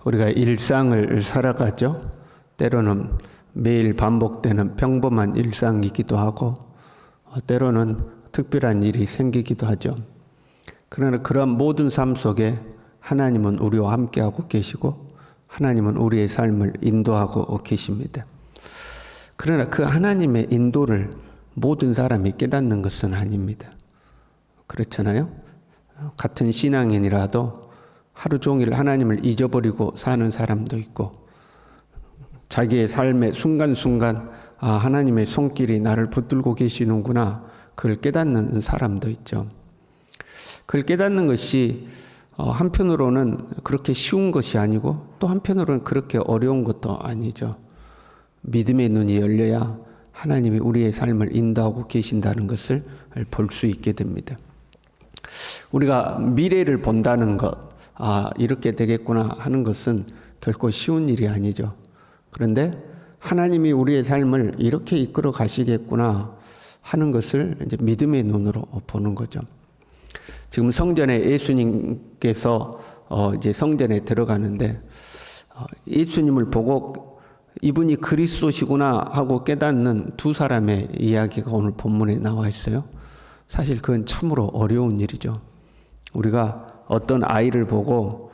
우리가 일상을 살아가죠. 때로는 매일 반복되는 평범한 일상이기도 하고 때로는 특별한 일이 생기기도 하죠. 그러나 그런 모든 삶 속에 하나님은 우리와 함께하고 계시고 하나님은 우리의 삶을 인도하고 계십니다. 그러나 그 하나님의 인도를 모든 사람이 깨닫는 것은 아닙니다. 그렇잖아요? 같은 신앙인이라도 하루 종일 하나님을 잊어버리고 사는 사람도 있고 자기의 삶의 순간순간 하나님의 손길이 나를 붙들고 계시는구나 그걸 깨닫는 사람도 있죠. 그걸 깨닫는 것이 한편으로는 그렇게 쉬운 것이 아니고 또 한편으로는 그렇게 어려운 것도 아니죠. 믿음의 눈이 열려야 하나님이 우리의 삶을 인도하고 계신다는 것을 볼 수 있게 됩니다. 우리가 미래를 본다는 것, 이렇게 되겠구나 하는 것은 결코 쉬운 일이 아니죠. 그런데 하나님이 우리의 삶을 이렇게 이끌어 가시겠구나 하는 것을 이제 믿음의 눈으로 보는 거죠. 지금 성전에 예수님께서 이제 성전에 들어가는데 예수님을 보고 이분이 그리스도시구나 하고 깨닫는 두 사람의 이야기가 오늘 본문에 나와 있어요. 사실 그건 참으로 어려운 일이죠. 우리가 어떤 아이를 보고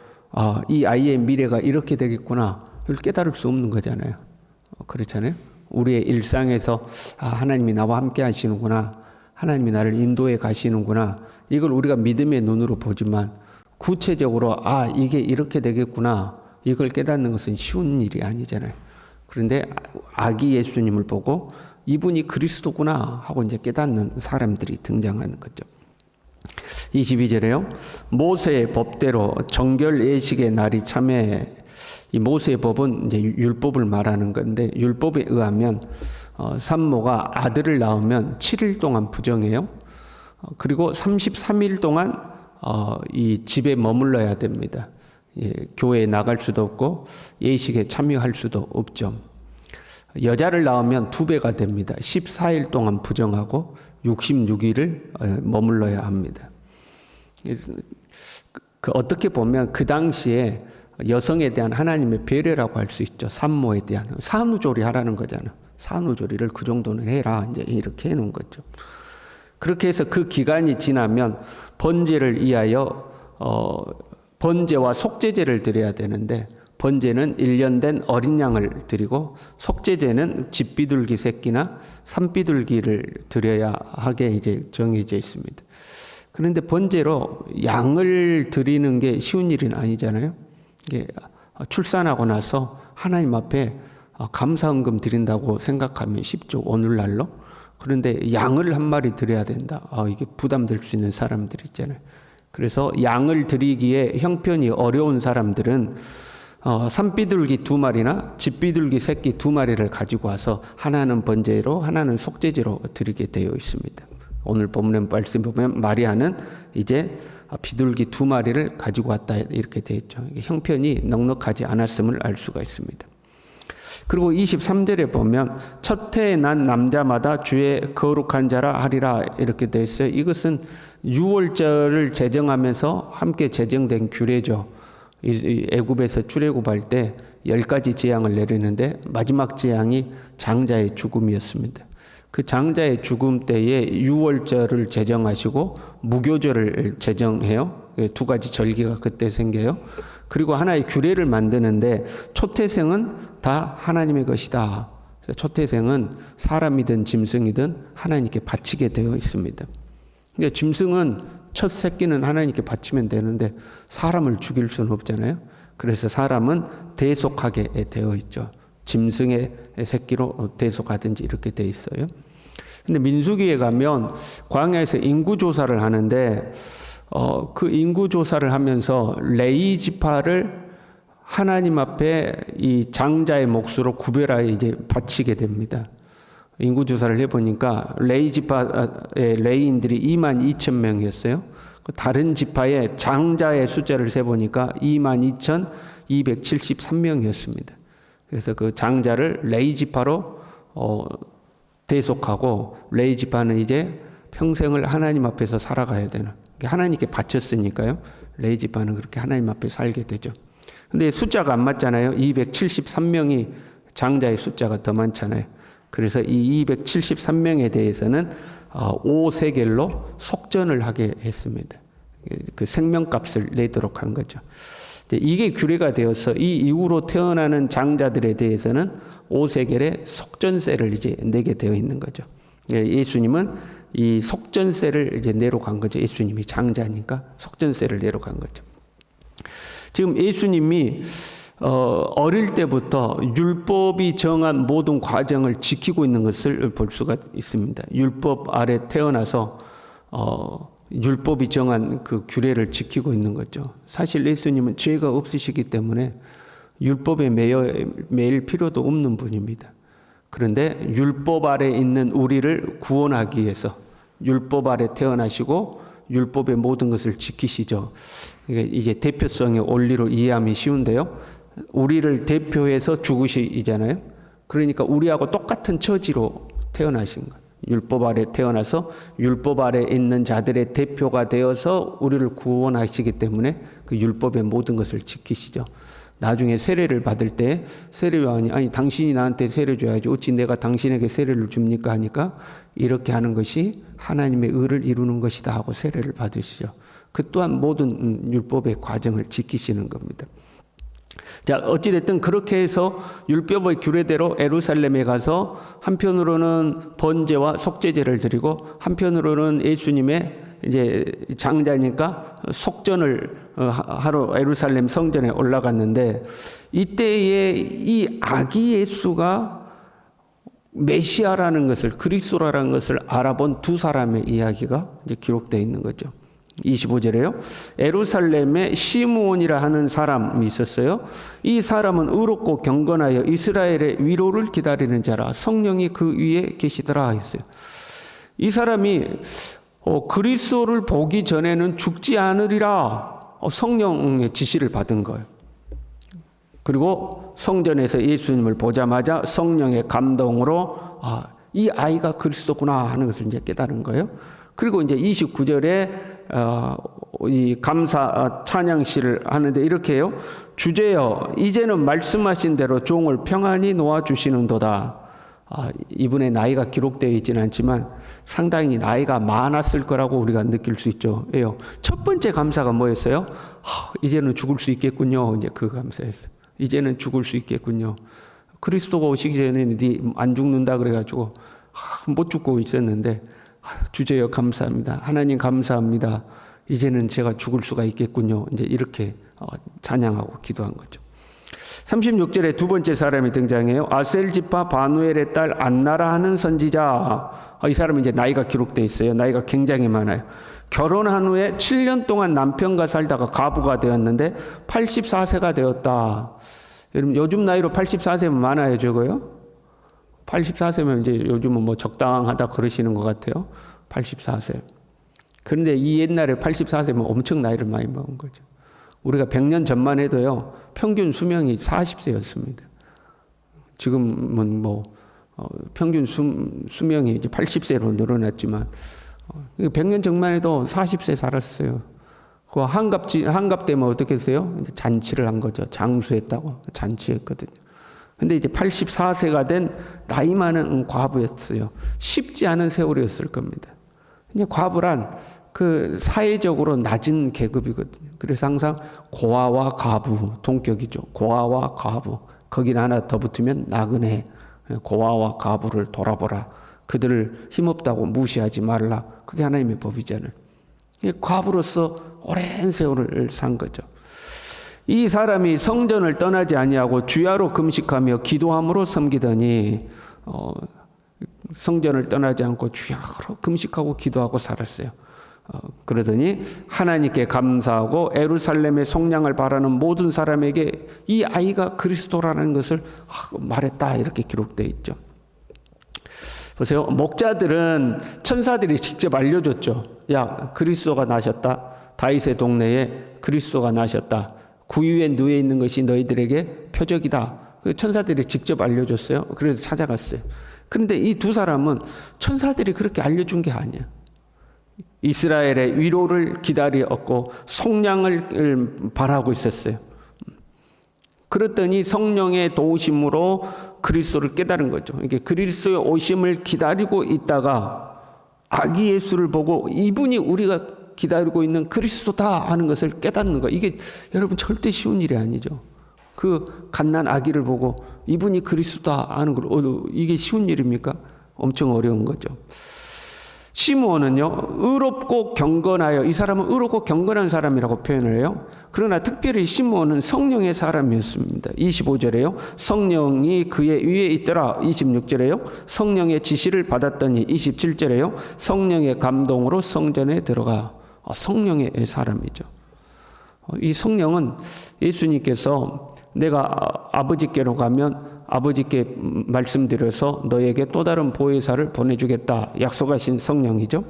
이 아이의 미래가 이렇게 되겠구나 이걸 깨달을 수 없는 거잖아요. 그렇잖아요. 우리의 일상에서 하나님이 나와 함께 하시는구나, 하나님이 나를 인도해 가시는구나, 이걸 우리가 믿음의 눈으로 보지만 구체적으로 이게 이렇게 되겠구나 이걸 깨닫는 것은 쉬운 일이 아니잖아요. 그런데 아기 예수님을 보고 이분이 그리스도구나 하고 이제 깨닫는 사람들이 등장하는 거죠. 22절에요. 모세의 법대로 정결 예식의 날이 참에, 이 모세의 법은 이제 율법을 말하는 건데 율법에 의하면 산모가 아들을 낳으면 7일 동안 부정해요. 그리고 33일 동안 이 집에 머물러야 됩니다. 교회에 나갈 수도 없고 예식에 참여할 수도 없죠. 여자를 낳으면 2배가 됩니다. 14일 동안 부정하고 66일을 머물러야 합니다. 어떻게 보면 그 당시에 여성에 대한 하나님의 배려라고 할 수 있죠. 산모에 대한 산후조리 하라는 거잖아. 산후조리를 그 정도는 해라 이제 이렇게 해놓은 거죠. 그렇게 해서 그 기간이 지나면 번제를 위하여 번제와 속죄제를 드려야 되는데 번제는 1년 된 어린 양을 드리고 속죄제는 집비둘기 새끼나 산비둘기를 드려야 하게 이제 정해져 있습니다. 그런데 번제로 양을 드리는 게 쉬운 일은 아니잖아요. 이게 출산하고 나서 하나님 앞에 감사헌금 드린다고 생각하면 쉽죠. 오늘날로. 그런데 양을 한 마리 드려야 된다. 이게 부담될 수 있는 사람들 있잖아요. 그래서 양을 드리기에 형편이 어려운 사람들은 산비둘기 2마리나 집비둘기 새끼 2마리를 가지고 와서 하나는 번제로 하나는 속죄제로 드리게 되어 있습니다. 오늘 본문 말씀 보면 마리아는 이제 비둘기 2마리를 가지고 왔다 이렇게 되어 있죠. 형편이 넉넉하지 않았음을 알 수가 있습니다. 그리고 23절에 보면 첫 해에 난 남자마다 주의 거룩한 자라 하리라 이렇게 되어 있어요. 이것은 유월절을 제정하면서 함께 제정된 규례죠. 애굽에서 출애굽할 때 10가지 재앙을 내리는데 마지막 재앙이 장자의 죽음이었습니다. 그 장자의 죽음 때에 유월절을 제정하시고 무교절을 제정해요. 2가지 절기가 그때 생겨요. 그리고 하나의 규례를 만드는데 초태생은 다 하나님의 것이다. 그래서 초태생은 사람이든 짐승이든 하나님께 바치게 되어 있습니다. 근데 짐승은 첫 새끼는 하나님께 바치면 되는데 사람을 죽일 수는 없잖아요. 그래서 사람은 대속하게 되어 있죠. 짐승의 새끼로 대속하든지 이렇게 되어 있어요. 근데 민수기에 가면 광야에서 인구조사를 하는데 그 인구조사를 하면서 레위 지파를 하나님 앞에 이 장자의 몫으로 구별하여 이제 바치게 됩니다. 인구조사를 해보니까 레위 지파의 레위인들이 22,000명이었어요. 다른 지파의 장자의 숫자를 세보니까 22,273명이었습니다. 그래서 그 장자를 레위 지파로 대속하고 레위 지파는 이제 평생을 하나님 앞에서 살아가야 되는, 하나님께 바쳤으니까요. 레위 지파는 그렇게 하나님 앞에 살게 되죠. 근데 숫자가 안 맞잖아요. 273명이 장자의 숫자가 더 많잖아요. 그래서 이 273명에 대해서는 5세겔로 속전을 하게 했습니다. 그 생명값을 내도록 한 거죠. 이게 규례가 되어서 이 이후로 태어나는 장자들에 대해서는 5세겔의 속전세를 이제 내게 되어 있는 거죠. 예수님은 이 속전세를 이제 내러 간 거죠. 예수님이 장자니까 속전세를 내러 간 거죠. 지금 예수님이 어릴 때부터 율법이 정한 모든 과정을 지키고 있는 것을 볼 수가 있습니다. 율법 아래 태어나서 율법이 정한 그 규례를 지키고 있는 거죠. 사실 예수님은 죄가 없으시기 때문에 율법에 매일 필요도 없는 분입니다. 그런데 율법 아래 있는 우리를 구원하기 위해서 율법 아래 태어나시고 율법의 모든 것을 지키시죠. 이게 대표성의 원리로 이해하기 쉬운데요. 우리를 대표해서 죽으시잖아요. 그러니까 우리하고 똑같은 처지로 태어나신 거예요. 율법 아래 태어나서 율법 아래 있는 자들의 대표가 되어서 우리를 구원하시기 때문에 그 율법의 모든 것을 지키시죠. 나중에 세례를 받을 때 세례요한이 아니 당신이 나한테 세례 줘야지 어찌 내가 당신에게 세례를 줍니까 하니까 이렇게 하는 것이 하나님의 의를 이루는 것이다 하고 세례를 받으시죠. 그 또한 모든 율법의 과정을 지키시는 겁니다. 자, 어찌됐든 그렇게 해서 율법의 규례대로 예루살렘에 가서 한편으로는 번제와 속죄제를 드리고 한편으로는 예수님의 이제 장자니까 속전을 하러 예루살렘 성전에 올라갔는데 이때에 이 아기 예수가 메시아라는 것을 그리스도라는 것을 알아본 두 사람의 이야기가 이제 기록되어 있는 거죠. 25절에요. 예루살렘에 시므온이라 하는 사람이 있었어요. 이 사람은 의롭고 경건하여 이스라엘의 위로를 기다리는 자라 성령이 그 위에 계시더라 했어요. 이 사람이 그리스도를 보기 전에는 죽지 않으리라 성령의 지시를 받은 거예요. 그리고 성전에서 예수님을 보자마자 성령의 감동으로 이 아이가 그리스도구나 하는 것을 이제 깨달은 거예요. 그리고 이제 29절에 이 감사 찬양시를 하는데 이렇게 해요. 주제여 이제는 말씀하신 대로 종을 평안히 놓아주시는도다. 이분의 나이가 기록되어 있지는 않지만 상당히 나이가 많았을 거라고 우리가 느낄 수 있죠. 왜요? 첫 번째 감사가 뭐였어요? 이제는 죽을 수 있겠군요. 이제 그 감사였어요. 이제는 죽을 수 있겠군요. 그리스도가 오시기 전에는 안 죽는다 그래가지고 못 죽고 있었는데 주제여 감사합니다. 하나님 감사합니다. 이제는 제가 죽을 수가 있겠군요. 이제 이렇게 찬양하고 기도한 거죠. 36절에 두 번째 사람이 등장해요. 아셀 지파 바누엘의 딸 안나라 하는 선지자. 이 사람은 이제 나이가 기록되어 있어요. 나이가 굉장히 많아요. 결혼한 후에 7년 동안 남편과 살다가 과부가 되었는데 84세가 되었다. 여러분 요즘 나이로 84세면 많아요, 적어요? 84세면 이제 요즘은 뭐 적당하다 그러시는 것 같아요. 84세. 그런데 이 옛날에 84세면 엄청 나이를 많이 먹은 거죠. 우리가 100년 전만 해도요, 평균 수명이 40세였습니다. 지금은 뭐, 평균 수명이 이제 80세로 늘어났지만, 100년 전만 해도 40세 살았어요. 그 한갑 되면 어떻게 했어요? 이제 잔치를 한 거죠. 장수했다고. 잔치했거든요. 근데 이제 84세가 된 나이 많은 과부였어요. 쉽지 않은 세월이었을 겁니다. 그냥 과부란 그 사회적으로 낮은 계급이거든요. 그래서 항상 고아와 과부, 동격이죠. 고아와 과부. 거기는 하나 더 붙으면 나그네. 고아와 과부를 돌아보라. 그들을 힘없다고 무시하지 말라. 그게 하나님의 법이잖아요. 과부로서 오랜 세월을 산 거죠. 이 사람이 성전을 떠나지 아니하고 주야로 금식하며 기도함으로 섬기더니 성전을 떠나지 않고 주야로 금식하고 기도하고 살았어요. 그러더니 하나님께 감사하고 예루살렘의 속량을 바라는 모든 사람에게 이 아이가 그리스도라는 것을 말했다 이렇게 기록되어 있죠. 보세요. 목자들은 천사들이 직접 알려줬죠. 야, 그리스도가 나셨다. 다윗의 동네에 그리스도가 나셨다. 구유에 누워 있는 것이 너희들에게 표적이다. 천사들이 직접 알려줬어요. 그래서 찾아갔어요. 그런데 이 두 사람은 천사들이 그렇게 알려준 게 아니야. 이스라엘의 위로를 기다렸고 속량을 바라고 있었어요. 그랬더니 성령의 도우심으로 그리스도를 깨달은 거죠. 이게 그리스도의 오심을 기다리고 있다가 아기 예수를 보고 이분이 우리가 기다리고 있는 그리스도다 하는 것을 깨닫는 거. 이게 여러분 절대 쉬운 일이 아니죠. 그 갓난 아기를 보고 이분이 그리스도다 하는 걸 이게 쉬운 일입니까? 엄청 어려운 거죠. 시므온은요, 의롭고 경건하여, 이 사람은 의롭고 경건한 사람이라고 표현을 해요. 그러나 특별히 시므온은 성령의 사람이었습니다. 25절에요. 성령이 그의 위에 있더라. 26절에요. 성령의 지시를 받았더니. 27절에요. 성령의 감동으로 성전에 들어가. 성령의 사람이죠. 이 성령은 예수님께서 내가 아버지께로 가면 아버지께 말씀드려서 너에게 또 다른 보혜사를 보내주겠다 약속하신 성령이죠.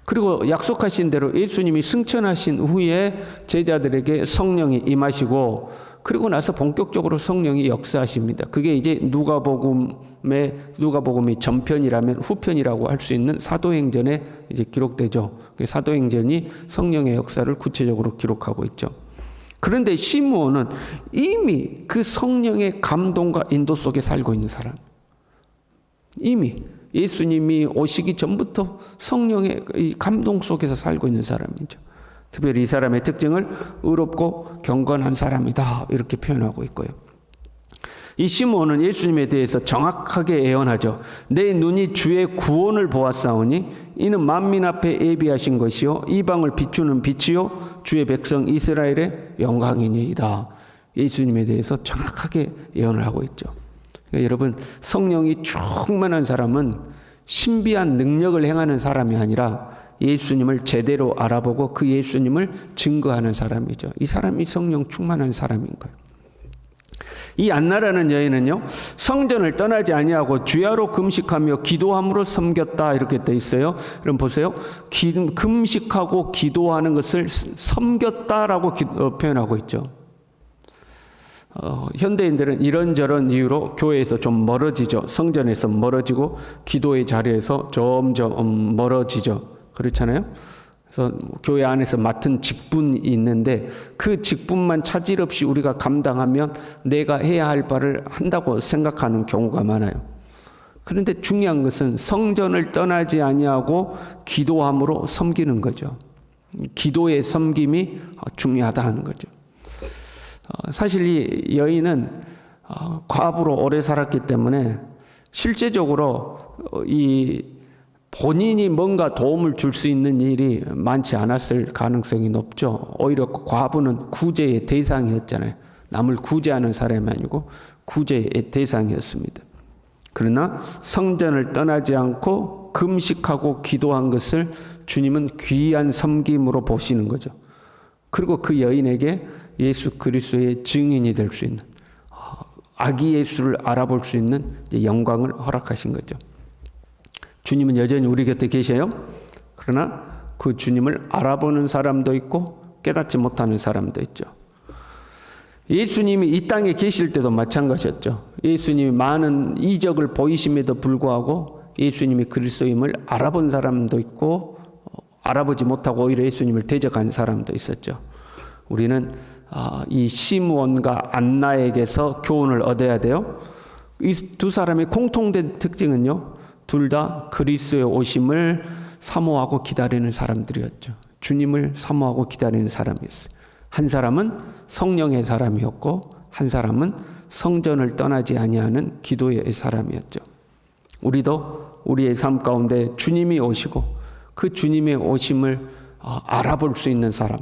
그리고 약속하신 대로 예수님이 승천하신 후에 제자들에게 성령이 임하시고 그리고 나서 본격적으로 성령이 역사하십니다. 그게 이제 누가복음이 전편이라면 후편이라고 할 수 있는 사도행전에 이제 기록되죠. 사도행전이 성령의 역사를 구체적으로 기록하고 있죠. 그런데 시므온은 이미 그 성령의 감동과 인도 속에 살고 있는 사람. 이미 예수님이 오시기 전부터 성령의 이 감동 속에서 살고 있는 사람이죠. 특별히 이 사람의 특징을 의롭고 경건한 사람이다 이렇게 표현하고 있고요. 이 시므온은 예수님에 대해서 정확하게 예언하죠. 내 눈이 주의 구원을 보았사오니 이는 만민 앞에 예비하신 것이요 이방을 비추는 빛이요 주의 백성 이스라엘의 영광이니이다. 예수님에 대해서 정확하게 예언을 하고 있죠. 그러니까 여러분, 성령이 충만한 사람은 신비한 능력을 행하는 사람이 아니라 예수님을 제대로 알아보고 그 예수님을 증거하는 사람이죠. 이 사람이 성령 충만한 사람인 거예요. 이 안나라는 여인은요, 성전을 떠나지 아니하고 주야로 금식하며 기도함으로 섬겼다 이렇게 돼 있어요. 그럼 보세요. 금식하고 기도하는 것을 섬겼다라고 표현하고 있죠. 현대인들은 이런저런 이유로 교회에서 좀 멀어지죠. 성전에서 멀어지고 기도의 자리에서 점점 멀어지죠. 그렇잖아요. 그래서 교회 안에서 맡은 직분이 있는데 그 직분만 차질 없이 우리가 감당하면 내가 해야 할 바를 한다고 생각하는 경우가 많아요. 그런데 중요한 것은 성전을 떠나지 아니하고 기도함으로 섬기는 거죠. 기도의 섬김이 중요하다 하는 거죠. 사실 이 여인은 과부로 오래 살았기 때문에 실제적으로 이 본인이 뭔가 도움을 줄 수 있는 일이 많지 않았을 가능성이 높죠. 오히려 과부는 구제의 대상이었잖아요. 남을 구제하는 사람이 아니고 구제의 대상이었습니다. 그러나 성전을 떠나지 않고 금식하고 기도한 것을 주님은 귀한 섬김으로 보시는 거죠. 그리고 그 여인에게 예수 그리스도의 증인이 될 수 있는, 아기 예수를 알아볼 수 있는 영광을 허락하신 거죠. 주님은 여전히 우리 곁에 계셔요. 그러나 그 주님을 알아보는 사람도 있고 깨닫지 못하는 사람도 있죠. 예수님이 이 땅에 계실 때도 마찬가지였죠. 예수님이 많은 이적을 보이심에도 불구하고 예수님이 그리스도임을 알아본 사람도 있고 알아보지 못하고 오히려 예수님을 대적한 사람도 있었죠. 우리는 이 시므온과 안나에게서 교훈을 얻어야 돼요. 이 두 사람의 공통된 특징은요, 둘 다 그리스도의 오심을 사모하고 기다리는 사람들이었죠. 주님을 사모하고 기다리는 사람이었어요. 한 사람은 성령의 사람이었고 한 사람은 성전을 떠나지 아니하는 기도의 사람이었죠. 우리도 우리의 삶 가운데 주님이 오시고 그 주님의 오심을 알아볼 수 있는 사람,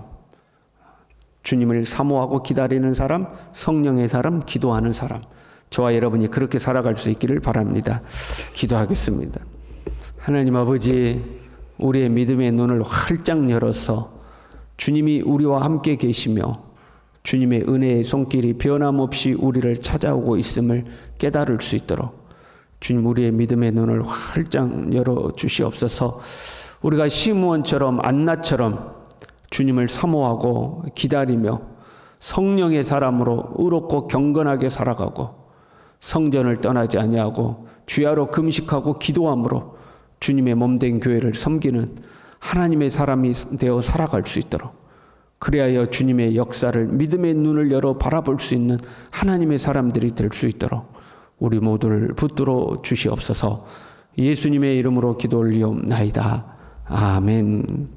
주님을 사모하고 기다리는 사람, 성령의 사람, 기도하는 사람, 저와 여러분이 그렇게 살아갈 수 있기를 바랍니다. 기도하겠습니다. 하나님 아버지, 우리의 믿음의 눈을 활짝 열어서 주님이 우리와 함께 계시며 주님의 은혜의 손길이 변함없이 우리를 찾아오고 있음을 깨달을 수 있도록 주님, 우리의 믿음의 눈을 활짝 열어 주시옵소서. 우리가 시므온처럼 안나처럼 주님을 사모하고 기다리며 성령의 사람으로 의롭고 경건하게 살아가고 성전을 떠나지 아니하고 주야로 금식하고 기도함으로 주님의 몸된 교회를 섬기는 하나님의 사람이 되어 살아갈 수 있도록 그리하여 주님의 역사를 믿음의 눈을 열어 바라볼 수 있는 하나님의 사람들이 될 수 있도록 우리 모두를 붙들어 주시옵소서. 예수님의 이름으로 기도 올리옵나이다. 아멘.